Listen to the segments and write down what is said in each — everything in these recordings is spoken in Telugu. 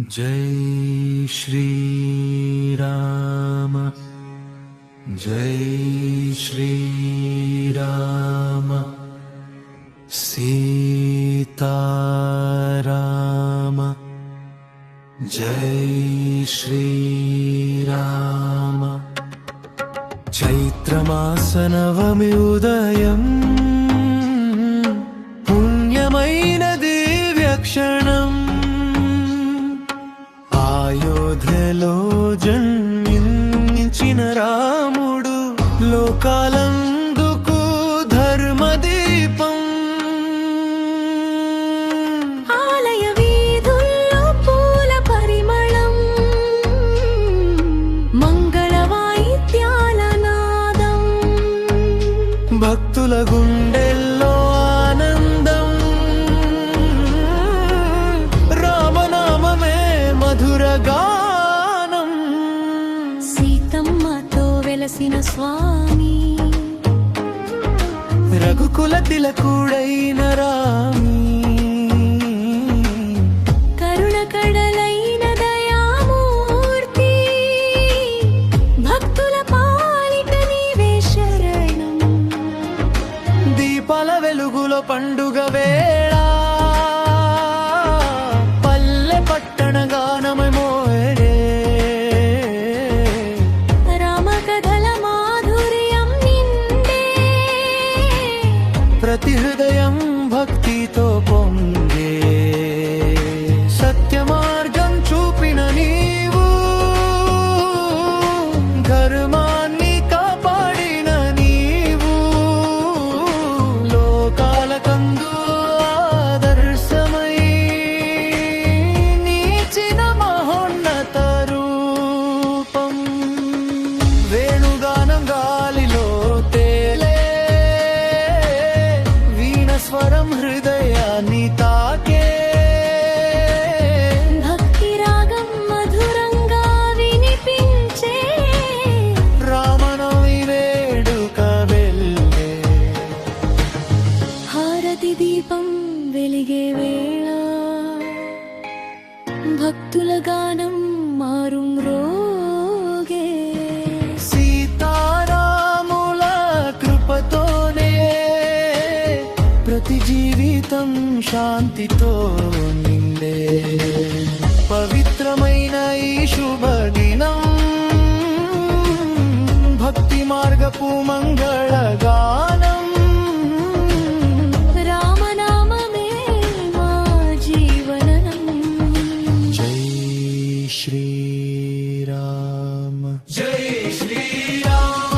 जय श्री राम जय श्री राम सीता राम जय श्री राम चैत्रमास नवमी उदयम् पुण्यमैन दिव्यक्षणम् అయోధ్యలో జన్మించిన రాముడు లోకాలందుకు ధర్మదీపం ఆలయ వీధుల్లో పూల పరిమళం మంగళ వాయిద్యాల నాదం భక్తుల గుండెల్లో ఆనందం రామనామమే మధుర గానం సీతమ్మతో వెలసిన స్వామి రఘుకుల తిలకుడైన రామి కరుణ కడలైన దయామూర్తి భక్తుల పాలిట నీవే శరణం దీపాల వెలుగులో పండుగ వేళ పల్లె పట్టణ గానమై మోయడే రామ కథల మాధుర్యం నిండే ప్రతి హృదయం భక్తితో పొంగే సత్య మార్గం చూపిన నీవు ధర్మాన్ని కాపాడిన నీవు లోకాలకందు ఆదర్శమై నీచిన మహోన్నత రూపం వేణుగానం గాలిలో తేలే వీణ స్వరం హృదయాన్ని తాకే భక్తి రాగం మధురంగా వినిపించే రామనవమి వేడుక వెళ్ళే హారతి దీపం వెలిగే వేళ భక్తుల గానం మారుం రోగే సీతారాముల కృపతోనే ప్రతి జీవితం శాంతితో నిండే పవిత్రమైన ఈ శుభదినం భక్తి మార్గపు మంగళ గానం రామనామమే మా జీవనం జై శ్రీరామ జై శ్రీరామ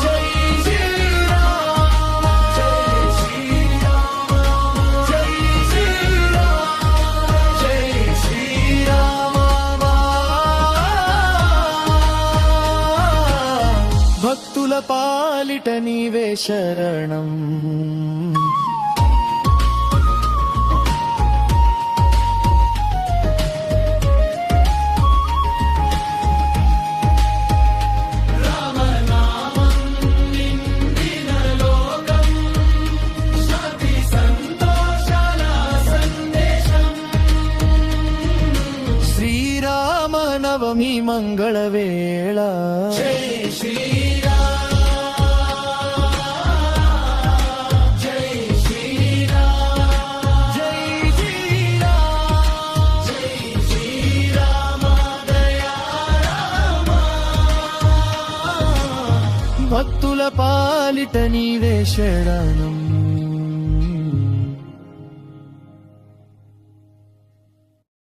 జై శ్రీరామ జై శ్రీరామ జై శ్రీరామ జై శ్రీరామ భక్తుల పాలిట నీవే శరణం శ్రీరామ నవమి మంగళ వేళ జై శ్రీరామ జై శ్రీరామ జై శ్రీరామ జై శ్రీరామ దయారామ భక్తుల పాలిట నీవే శరణం